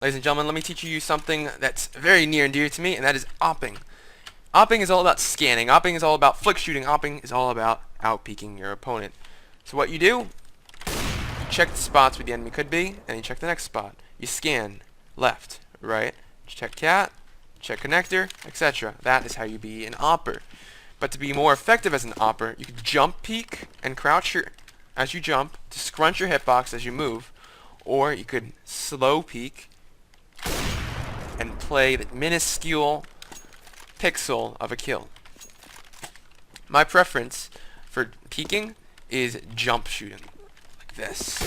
Ladies and gentlemen, let me teach you something that's very near and dear to me, and that is AWPing. AWPing is all about scanning. AWPing is all about flick shooting. AWPing is all about out-peeking your opponent. So what you do, you check the spots where the enemy could be, and you check the next spot. You scan left, right, check cat, check connector, etc. That is how you be an AWPer. But to be more effective as an AWPer, you can jump peek and crouch as you jump to scrunch your hitbox as you move, or you could slow peek and play the minuscule pixel of a kill. My preference for peeking is jump shooting, like this,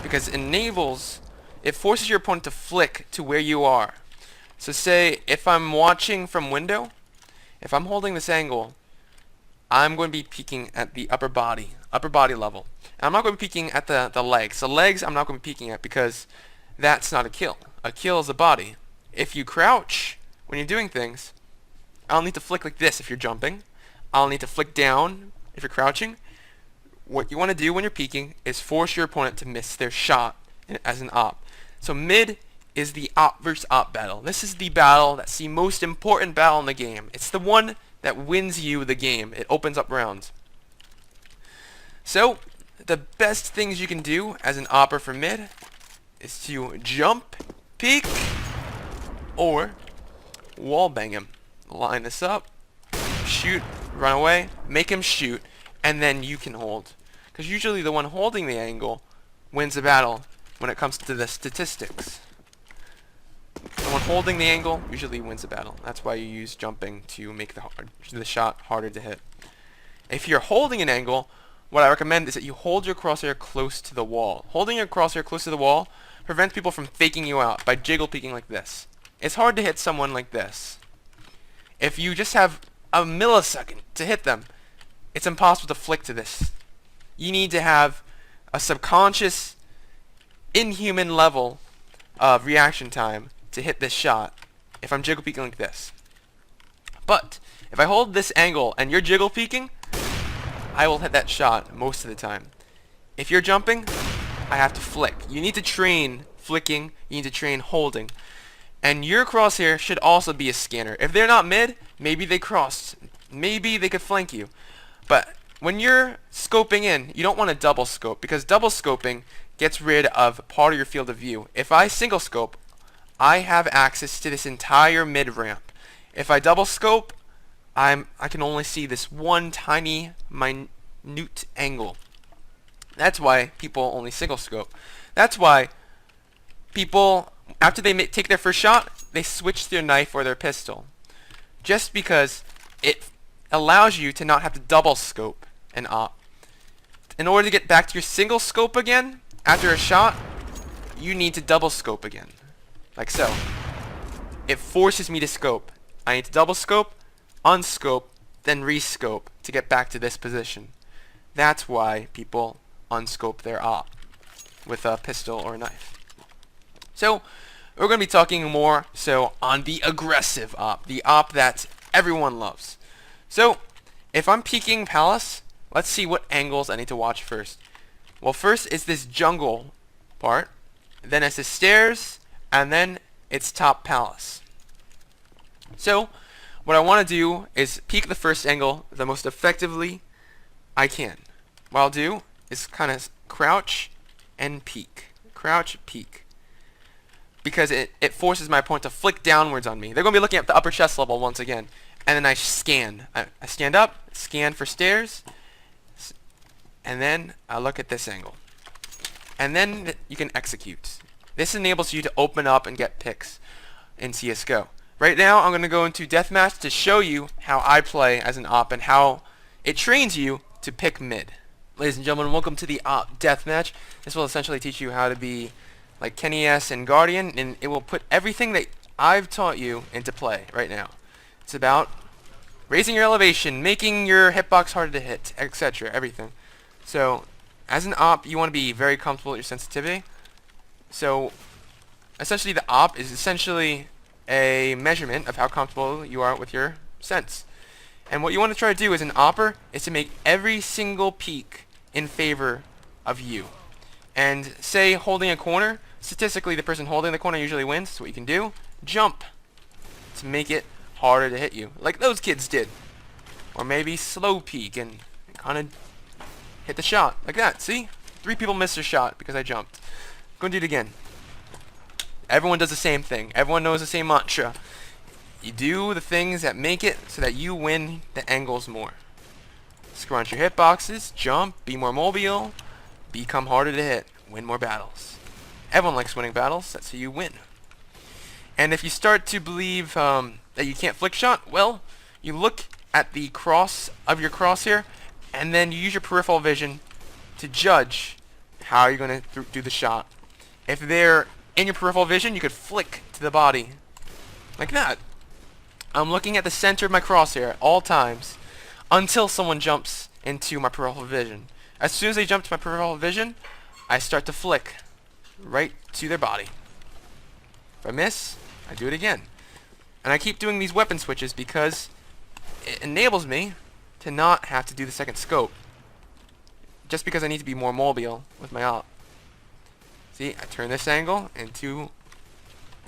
because it forces your opponent to flick to where you are. So say if I'm watching from window, if I'm holding this angle, I'm going to be peeking at the upper body level. And I'm not going to be peeking at the legs. The legs I'm not going to be peeking at because that's not a kill. A kill is a body. If you crouch when you're doing things, I'll need to flick like this if you're jumping. I'll need to flick down if you're crouching. What you want to do when you're peeking is force your opponent to miss their shot as an AWP. So mid is the AWP versus AWP battle. This is the battle that's the most important battle in the game. It's the one that wins you the game. It opens up rounds. So the best things you can do as an AWPer for mid is to jump, peek, or wall bang him. Line this up, shoot, run away, make him shoot, and then you can hold. Because usually the one holding the angle wins the battle when it comes to the statistics. The one holding the angle usually wins the battle. That's why you use jumping to make the shot harder to hit. If you're holding an angle, what I recommend is that you hold your crosshair close to the wall. Holding your crosshair close to the wall prevents people from faking you out by jiggle peeking like this. It's hard to hit someone like this. If you just have a millisecond to hit them, it's impossible to flick to this. You need to have a subconscious, inhuman level of reaction time to hit this shot if I'm jiggle peeking like this. But if I hold this angle and you're jiggle peeking, I will hit that shot most of the time. If you're jumping, I have to flick. You need to train flicking, you need to train holding. And your crosshair should also be a scanner. If they're not mid, maybe they crossed. Maybe they could flank you. But when you're scoping in, you don't want to double scope, because double scoping gets rid of part of your field of view. If I single scope, I have access to this entire mid ramp. If I double scope, I can only see this one tiny minute angle. That's why people only single scope. That's why people, after they take their first shot, they switch their knife or their pistol. Just because it allows you to not have to double scope an AWP. In order to get back to your single scope again, after a shot, you need to double scope again. Like so. It forces me to scope. I need to double scope, unscope, then rescope to get back to this position. That's why people unscope their AWP with a pistol or a knife. So we're going to be talking more on the aggressive AWP, the AWP that everyone loves. So if I'm peeking Palace, let's see what angles I need to watch first. Well, first is this jungle part, then it's the stairs, and then it's top Palace. So what I want to do is peek the first angle the most effectively I can. What I'll do is kind of crouch and peek. Crouch, peek. Because it forces my opponent to flick downwards on me. They're going to be looking at the upper chest level once again. And then I scan. I stand up, scan for stairs, and then I look at this angle. And then you can execute. This enables you to open up and get picks in CSGO. Right now I'm going to go into deathmatch to show you how I play as an AWP and how it trains you to pick mid. Ladies and gentlemen, welcome to the AWP deathmatch. This will essentially teach you how to be like Kenny S and Guardian, and it will put everything that I've taught you into play right now. It's about raising your elevation, making your hitbox harder to hit, etc. Everything. So as an AWP, you want to be very comfortable with your sensitivity. So essentially the AWP is essentially a measurement of how comfortable you are with your sense. And what you want to try to do as an AWPer is to make every single peek in favor of you. And say holding a corner, statistically the person holding the corner usually wins. So what you can do, jump to make it harder to hit you, like those kids did. Or maybe slow peek and kind of hit the shot, like that. See? 3 people missed their shot because I jumped. Go and do it again. Everyone does the same thing. Everyone knows the same mantra. You do the things that make it so that you win the angles more. Scrunch your hitboxes, jump, be more mobile, become harder to hit, win more battles. Everyone likes winning battles, that's how you win. And if you start to believe that you can't flick shot, well, you look at the cross of your crosshair, and then you use your peripheral vision to judge how you're going to do the shot. If they're in your peripheral vision, you could flick to the body, like that. I'm looking at the center of my crosshair at all times until someone jumps into my peripheral vision. As soon as they jump to my peripheral vision, I start to flick right to their body. If I miss, I do it again. And I keep doing these weapon switches because it enables me to not have to do the second scope. Just because I need to be more mobile with my AWP. See, I turn this angle into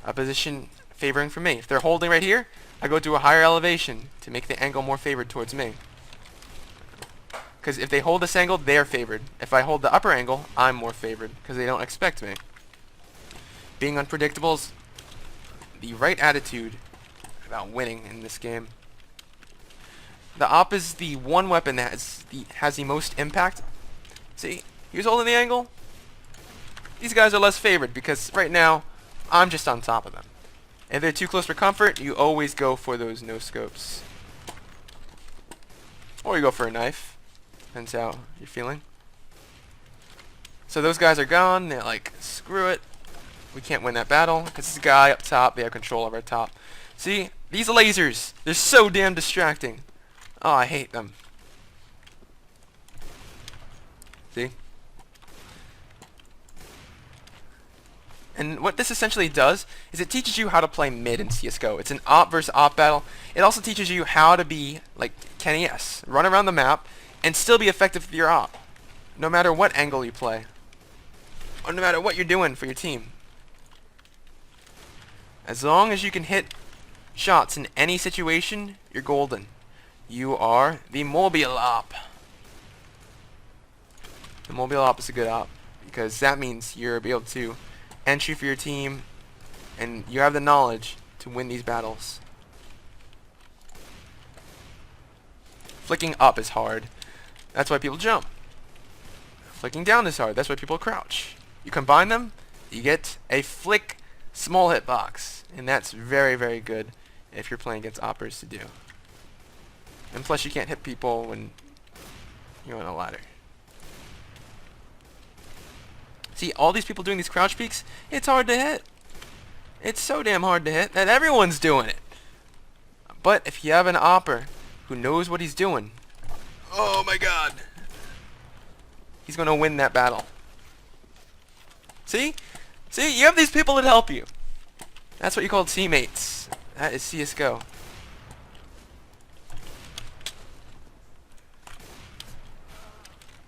a position favoring for me. If they're holding right here, I go to a higher elevation to make the angle more favored towards me. Because if they hold this angle, they're favored. If I hold the upper angle, I'm more favored because they don't expect me. Being unpredictable is the right attitude about winning in this game. The AWP is the one weapon that has the most impact. See, he's holding the angle. These guys are less favored because right now, I'm just on top of them. If they're too close for comfort, you always go for those no scopes. Or you go for a knife. Depends how you're feeling. So those guys are gone. They're like, screw it. We can't win that battle because this guy up top, they have control of our top. See, these lasers, they're so damn distracting. Oh, I hate them. See? And what this essentially does is it teaches you how to play mid in CSGO. It's an AWP versus AWP battle. It also teaches you how to be like Kenny S. Run around the map and still be effective with your AWP. No matter what angle you play. Or no matter what you're doing for your team. As long as you can hit shots in any situation, you're golden. You are the mobile AWP. The mobile AWP is a good AWP because that means you're able to entry for your team and you have the knowledge to win these battles. Flicking up is hard. That's why people jump. Flicking down is hard. That's why people crouch. You combine them, you get a flick small hitbox, and that's very, very good if you're playing against AWPers to do. And plus you can't hit people when you're on a ladder. See, all these people doing these crouch peeks, it's hard to hit. It's so damn hard to hit that everyone's doing it. But if you have an AWPer who knows what he's doing, oh my god, he's going to win that battle. See? See, you have these people that help you. That's what you call teammates. That is CSGO.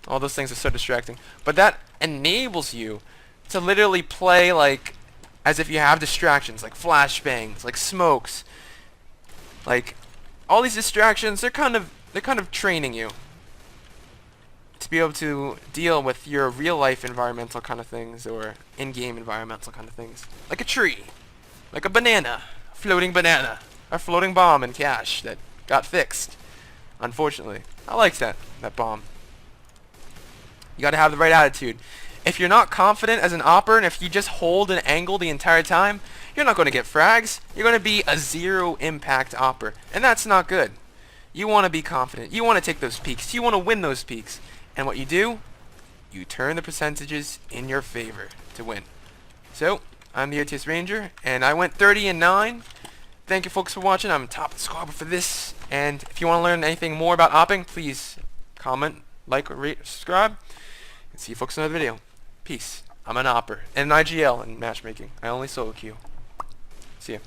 All those things are so distracting. But that enables you to literally play like as if you have distractions, like flashbangs, like smokes. Like all these distractions, they're kind of training you to be able to deal with your real life environmental kind of things or in-game environmental kind of things. Like a tree, like a banana, floating banana, a floating bomb in cache that got fixed. Unfortunately, I liked that bomb. You gotta have the right attitude. If you're not confident as an AWPer, and if you just hold an angle the entire time, you're not going to get frags. You're going to be a zero impact AWPer, and that's not good. You want to be confident. You want to take those peaks. You want to win those peaks. And what you do, you turn the percentages in your favor to win. So, I'm the OTS Ranger, and I went 30-9. Thank you folks for watching. I'm top of the squad for this. And if you want to learn anything more about AWPing, please comment, like, rate, subscribe. And see you folks in another video. Peace. I'm an AWPer and an IGL in matchmaking. I only solo queue. See ya.